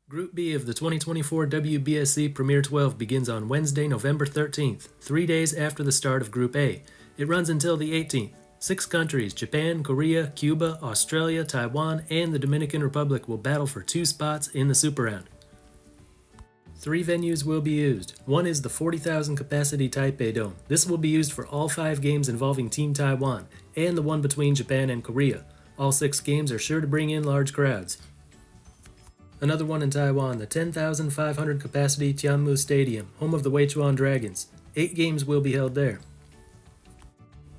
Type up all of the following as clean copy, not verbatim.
Group B of the 2024 WBSC Premier 12 begins on Wednesday, November 13th, 3 days after the start of Group A. It runs until the 18th. 6 countries, Japan, Korea, Cuba, Australia, Taiwan, and the Dominican Republic will battle for 2 spots in the Super Round. 3 venues will be used. One is the 40,000 capacity Taipei Dome. This will be used for all 5 games involving Team Taiwan, and the one between Japan and Korea. All 6 games are sure to bring in large crowds. Another one in Taiwan, the 10,500 capacity Tianmu Stadium, home of the Weichuan Dragons. 8 games will be held there.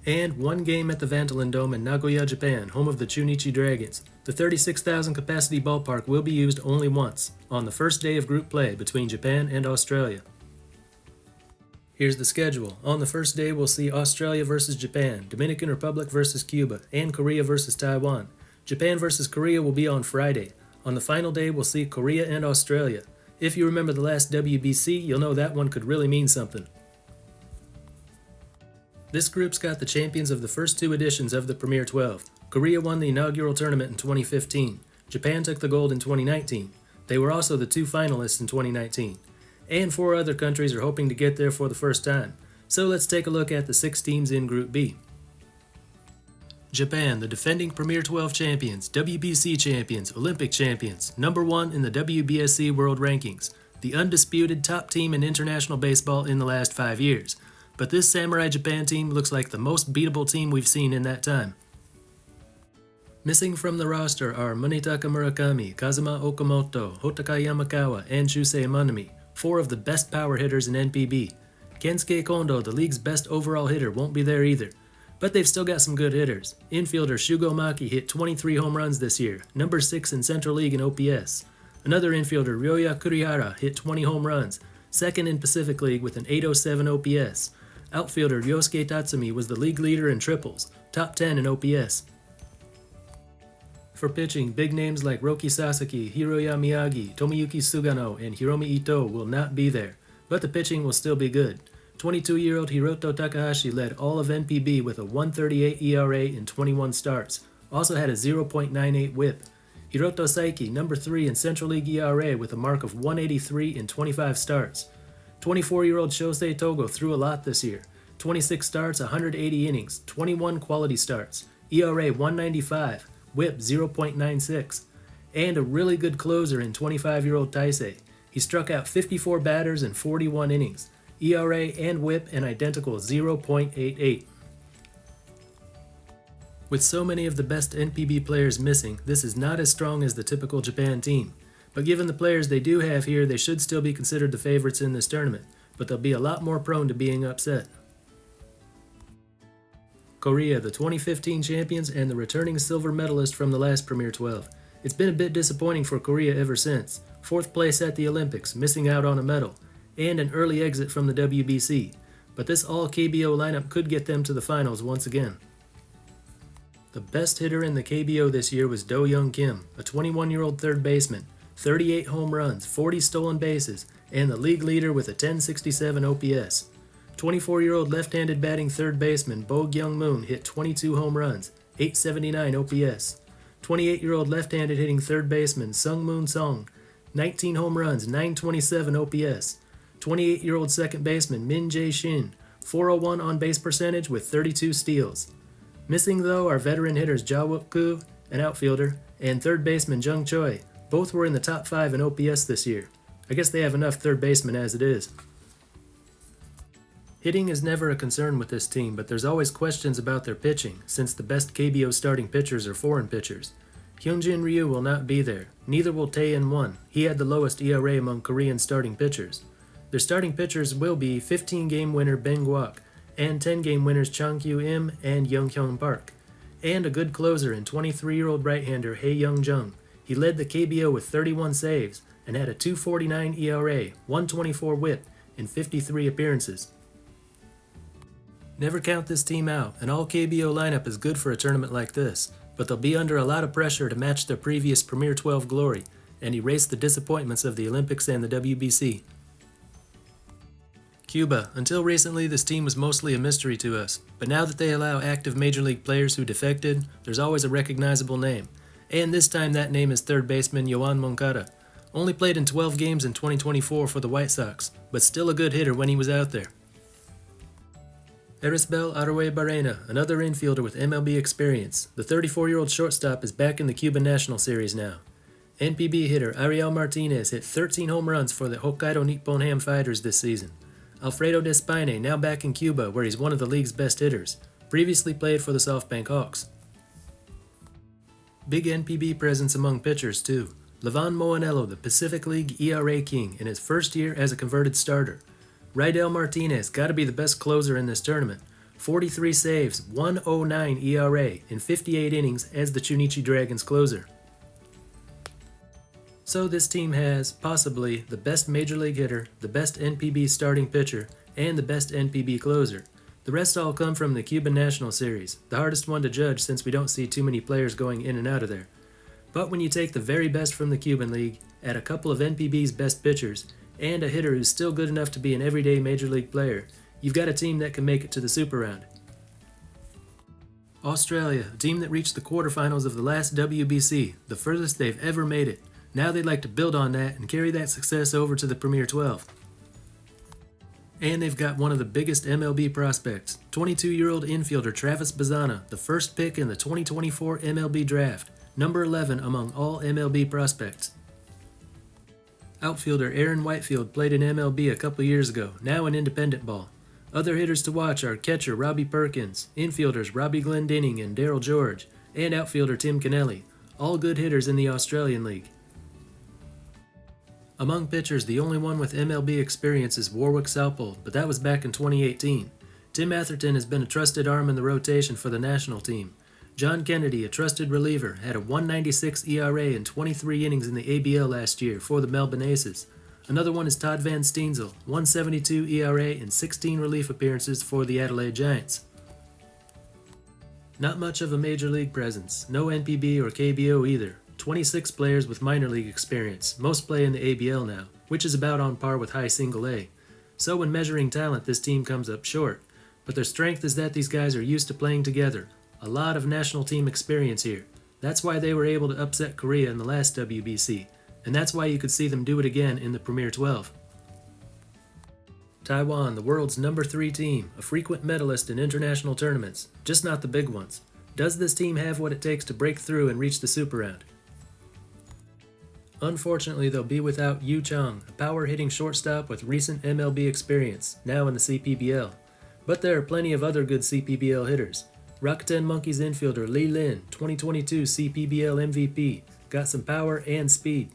And 1 game at the Vantolin Dome in Nagoya, Japan, home of the Chunichi Dragons. The 36,000 capacity ballpark will be used only once, on the first day of group play between Japan and Australia. Here's the schedule. On the first day we'll see Australia versus Japan, Dominican Republic versus Cuba, and Korea versus Taiwan. Japan versus Korea will be on Friday. On the final day we'll see Korea and Australia. If you remember the last WBC, you'll know that one could really mean something. This group's got the champions of the first 2 editions of the Premier 12. Korea won the inaugural tournament in 2015. Japan took the gold in 2019. They were also the 2 finalists in 2019. And 4 other countries are hoping to get there for the first time. So let's take a look at the 6 teams in Group B. Japan, the defending Premier 12 champions, WBC champions, Olympic champions, number 1 in the WBSC World Rankings, the undisputed top team in international baseball in the last 5 years. But this Samurai Japan team looks like the most beatable team we've seen in that time. Missing from the roster are Munetaka Murakami, Kazuma Okamoto, Hotaka Yamakawa, and Shusei Manami, 4 of the best power hitters in NPB. Kensuke Kondo, the league's best overall hitter, won't be there either. But they've still got some good hitters. Infielder Shugo Maki hit 23 home runs this year, number 6 in Central League in OPS. Another infielder, Ryoya Kurihara, hit 20 home runs, 2nd in Pacific League with an 807 OPS. Outfielder Ryosuke Tatsumi was the league leader in triples, top 10 in OPS. For pitching, big names like Roki Sasaki, Hiroya Miyagi, Tomoyuki Sugano, and Hiromi Ito will not be there, but the pitching will still be good. 22-year-old Hiroto Takahashi led all of NPB with a 1.38 ERA in 21 starts, also had a 0.98 whip. Hiroto Saiki, number 3 in Central League ERA with a mark of 183 in 25 starts. 24-year-old Shosei Togo threw a lot this year. 26 starts, 180 innings, 21 quality starts, ERA 195, whip 0.96, and a really good closer in 25-year-old Taisei. He struck out 54 batters in 41 innings, ERA and whip an identical 0.88. With so many of the best NPB players missing, this is not as strong as the typical Japan team. But given the players they do have here, they should still be considered the favorites in this tournament, but they'll be a lot more prone to being upset. Korea, the 2015 champions and the returning silver medalist from the last Premier 12. It's been a bit disappointing for Korea ever since. 4th place at the Olympics, missing out on a medal, and an early exit from the WBC. But this all-KBO lineup could get them to the finals once again. The best hitter in the KBO this year was Do Young Kim, a 21-year-old third baseman. 38 home runs, 40 stolen bases, and the league leader with a 1067 OPS. 24-year-old left-handed batting third baseman Bo Gyung-moon hit 22 home runs, 879 OPS. 28-year-old left-handed hitting third baseman Sung-moon Song, 19 home runs, 927 OPS. 28-year-old second baseman Min Jae-shin, 401 on-base percentage with 32 steals. Missing, though, are veteran hitters Ja Wook-koo, an outfielder, and third baseman Jung Choi. Both were in the top 5 in OPS this year. I guess they have enough third basemen as it is. Hitting is never a concern with this team, but there's always questions about their pitching, since the best KBO starting pitchers are foreign pitchers. Hyunjin Ryu will not be there. Neither will Tae In-won. He had the lowest ERA among Korean starting pitchers. Their starting pitchers will be 15-game winner Ben Guak, and 10-game winners Chang Kyu-im and Young Hyun Park, and a good closer in 23-year-old right-hander Hae Young Jung. He led the KBO with 31 saves and had a 2.49 ERA, 124 whip, in 53 appearances. Never count this team out. An all-KBO lineup is good for a tournament like this, but they'll be under a lot of pressure to match their previous Premier 12 glory and erase the disappointments of the Olympics and the WBC. Cuba. Until recently, this team was mostly a mystery to us, but now that they allow active Major League players who defected, there's always a recognizable name. And this time that name is third baseman Yoan Moncada. Only played in 12 games in 2024 for the White Sox, but still a good hitter when he was out there. Erisbel Aroe Barrena, another infielder with MLB experience. The 34-year-old shortstop is back in the Cuban National Series now. NPB hitter Ariel Martinez hit 13 home runs for the Hokkaido Nippon Ham Fighters this season. Alfredo Despine now back in Cuba where he's one of the league's best hitters. Previously played for the SoftBank Hawks. Big NPB presence among pitchers too. Levan Moanello, the Pacific League ERA king in his first year as a converted starter. Rydell Martinez, gotta be the best closer in this tournament. 43 saves, 1.09 ERA in 58 innings as the Chunichi Dragons closer. So this team has, possibly, the best Major League hitter, the best NPB starting pitcher, and the best NPB closer. The rest all come from the Cuban National Series, the hardest one to judge since we don't see too many players going in and out of there. But when you take the very best from the Cuban League, add a couple of NPB's best pitchers, and a hitter who's still good enough to be an everyday Major League player, you've got a team that can make it to the Super Round. Australia, a team that reached the quarterfinals of the last WBC, the furthest they've ever made it. Now they'd like to build on that and carry that success over to the Premier 12. And they've got one of the biggest MLB prospects, 22-year-old infielder Travis Bazzana, the first pick in the 2024 MLB Draft, number 11 among all MLB prospects. Outfielder Aaron Whitefield played in MLB a couple years ago, now in independent ball. Other hitters to watch are catcher Robbie Perkins, infielders Robbie Glendinning and Darryl George, and outfielder Tim Kennelly, all good hitters in the Australian League. Among pitchers, the only one with MLB experience is Warwick Saupold, but that was back in 2018. Tim Atherton has been a trusted arm in the rotation for the national team. John Kennedy, a trusted reliever, had a 1.96 ERA in 23 innings in the ABL last year for the Melbourne Aces. Another one is Todd Van Steensel, 1.72 ERA in 16 relief appearances for the Adelaide Giants. Not much of a major league presence, no NPB or KBO either. 26 players with minor league experience, most play in the ABL now, which is about on par with high single A. So when measuring talent, this team comes up short. But their strength is that these guys are used to playing together. A lot of national team experience here. That's why they were able to upset Korea in the last WBC, and that's why you could see them do it again in the Premier 12. Taiwan, the world's number 3 team, a frequent medalist in international tournaments, just not the big ones. Does this team have what it takes to break through and reach the Super Round? Unfortunately, they'll be without Yu Chang, a power-hitting shortstop with recent MLB experience, now in the CPBL. But there are plenty of other good CPBL hitters. Rakuten Monkeys infielder Li Lin, 2022 CPBL MVP, got some power and speed.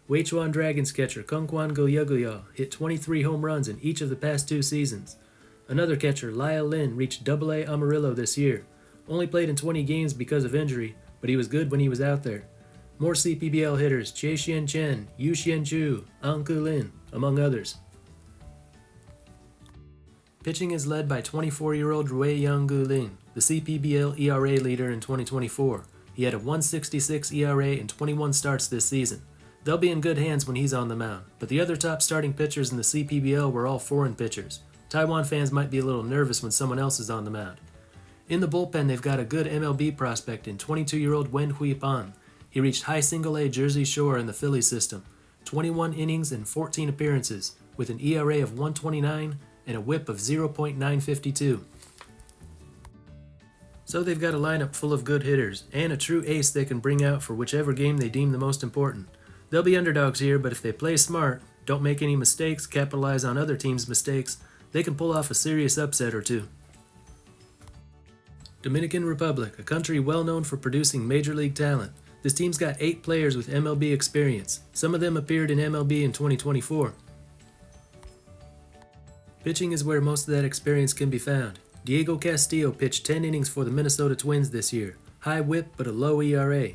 Weichuan Dragons catcher Kungkwan Goyegoya hit 23 home runs in each of the past 2 seasons. Another catcher, Lyle Lin, reached AA Amarillo this year. Only played in 20 games because of injury, but he was good when he was out there. More CPBL hitters, Chie Hsien Chen, Yu Hsien Chu, An Ku Lin, among others. Pitching is led by 24-year-old Rui Yang Gu Lin, the CPBL ERA leader in 2024. He had a 1.66 ERA in 21 starts this season. They'll be in good hands when he's on the mound, but the other top starting pitchers in the CPBL were all foreign pitchers. Taiwan fans might be a little nervous when someone else is on the mound. In the bullpen, they've got a good MLB prospect in 22-year-old Wen Hui Pan. He reached high single-A Jersey Shore in the Phillies system, 21 innings and 14 appearances, with an ERA of 1.29 and a whip of 0.952. So they've got a lineup full of good hitters, and a true ace they can bring out for whichever game they deem the most important. They'll be underdogs here, but if they play smart, don't make any mistakes, capitalize on other teams' mistakes, they can pull off a serious upset or two. Dominican Republic, a country well known for producing major league talent. This team's got 8 players with MLB experience. Some of them appeared in MLB in 2024. Pitching is where most of that experience can be found. Diego Castillo pitched 10 innings for the Minnesota Twins this year. High whip but a low ERA.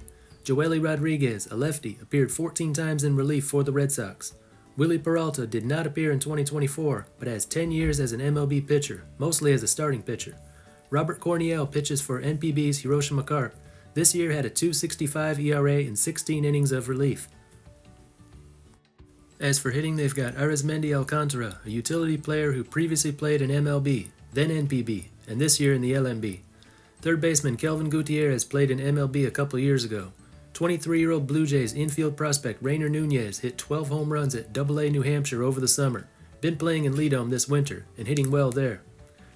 Joely Rodriguez, a lefty, appeared 14 times in relief for the Red Sox. Willie Peralta did not appear in 2024, but has 10 years as an MLB pitcher, mostly as a starting pitcher. Robert Corniel pitches for NPB's Hiroshima Carp. This year had a 2.65 ERA in 16 innings of relief. As for hitting, they've got Arizmendi Alcantara, a utility player who previously played in MLB, then NPB, and this year in the LMB. Third baseman Kelvin Gutierrez played in MLB a couple years ago. 23-year-old Blue Jays infield prospect Rainer Nunez hit 12 home runs at AA New Hampshire over the summer. Been playing in Lidom this winter and hitting well there.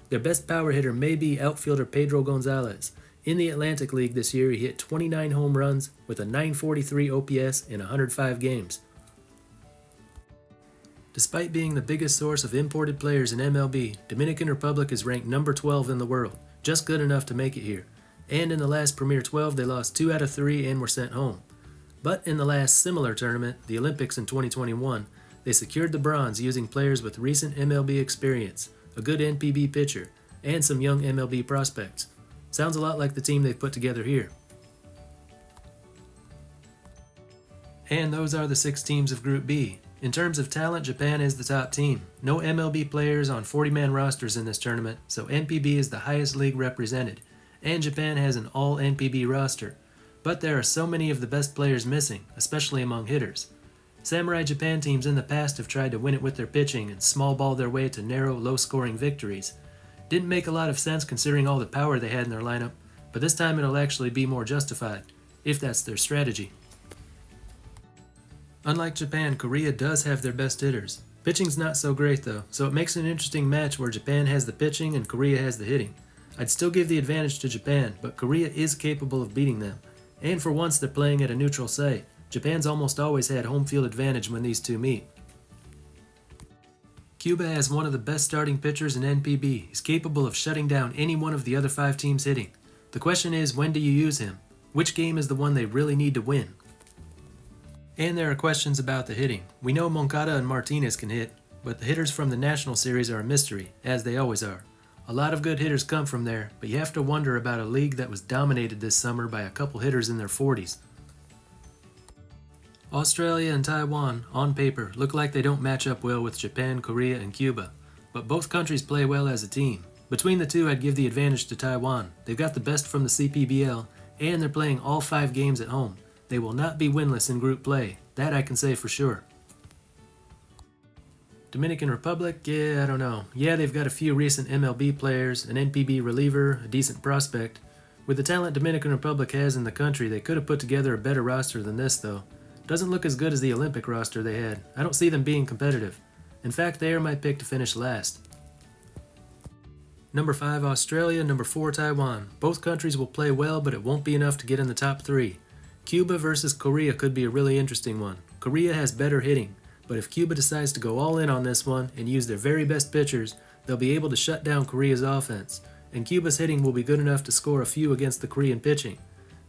Their best power hitter may be outfielder Pedro Gonzalez. In the Atlantic League this year, he hit 29 home runs with a .943 OPS in 105 games. Despite being the biggest source of imported players in MLB, Dominican Republic is ranked number 12 in the world, just good enough to make it here. And in the last Premier 12, they lost 2 out of 3 and were sent home. But in the last similar tournament, the Olympics in 2021, they secured the bronze using players with recent MLB experience, a good NPB pitcher, and some young MLB prospects. Sounds a lot like the team they've put together here. And those are the 6 teams of Group B. In terms of talent, Japan is the top team. No MLB players on 40-man rosters in this tournament, so NPB is the highest league represented, and Japan has an all-NPB roster. But there are so many of the best players missing, especially among hitters. Samurai Japan teams in the past have tried to win it with their pitching and small ball their way to narrow, low-scoring victories. Didn't make a lot of sense considering all the power they had in their lineup, but this time it'll actually be more justified, if that's their strategy. Unlike Japan, Korea does have their best hitters. Pitching's not so great though, so it makes an interesting match where Japan has the pitching and Korea has the hitting. I'd still give the advantage to Japan, but Korea is capable of beating them. And for once they're playing at a neutral site. Japan's almost always had home field advantage when these two meet. Cuba has one of the best starting pitchers in NPB. He's capable of shutting down any one of the other 5 teams hitting. The question is, when do you use him? Which game is the one they really need to win? And there are questions about the hitting. We know Moncada and Martinez can hit, but the hitters from the National Series are a mystery, as they always are. A lot of good hitters come from there, but you have to wonder about a league that was dominated this summer by a couple hitters in their 40s. Australia and Taiwan, on paper, look like they don't match up well with Japan, Korea, and Cuba, but both countries play well as a team. Between the two, I'd give the advantage to Taiwan. They've got the best from the CPBL, and they're playing all 5 games at home. They will not be winless in group play, that I can say for sure. Dominican Republic, I don't know. Yeah, they've got a few recent MLB players, an NPB reliever, a decent prospect. With the talent Dominican Republic has in the country, they could have put together a better roster than this though. Doesn't look as good as the Olympic roster they had. I don't see them being competitive. In fact, they are my pick to finish last. Number 5, Australia. Number 4, Taiwan. Both countries will play well, but it won't be enough to get in the top 3. Cuba versus Korea could be a really interesting one. Korea has better hitting, but if Cuba decides to go all in on this one and use their very best pitchers, they'll be able to shut down Korea's offense, and Cuba's hitting will be good enough to score a few against the Korean pitching.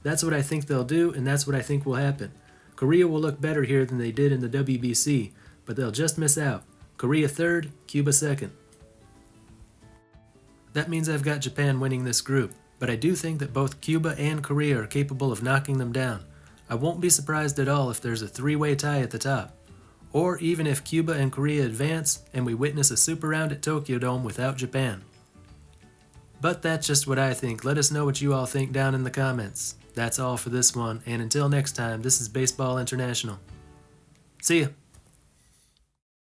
That's what I think they'll do, and that's what I think will happen. Korea will look better here than they did in the WBC, but they'll just miss out. Korea 3rd, Cuba 2nd. That means I've got Japan winning this group, but I do think that both Cuba and Korea are capable of knocking them down. I won't be surprised at all if there's a 3-way tie at the top, or even if Cuba and Korea advance and we witness a super round at Tokyo Dome without Japan. But that's just what I think. Let us know what you all think down in the comments. That's all for this one, and until next time, this is Baseball International. See ya!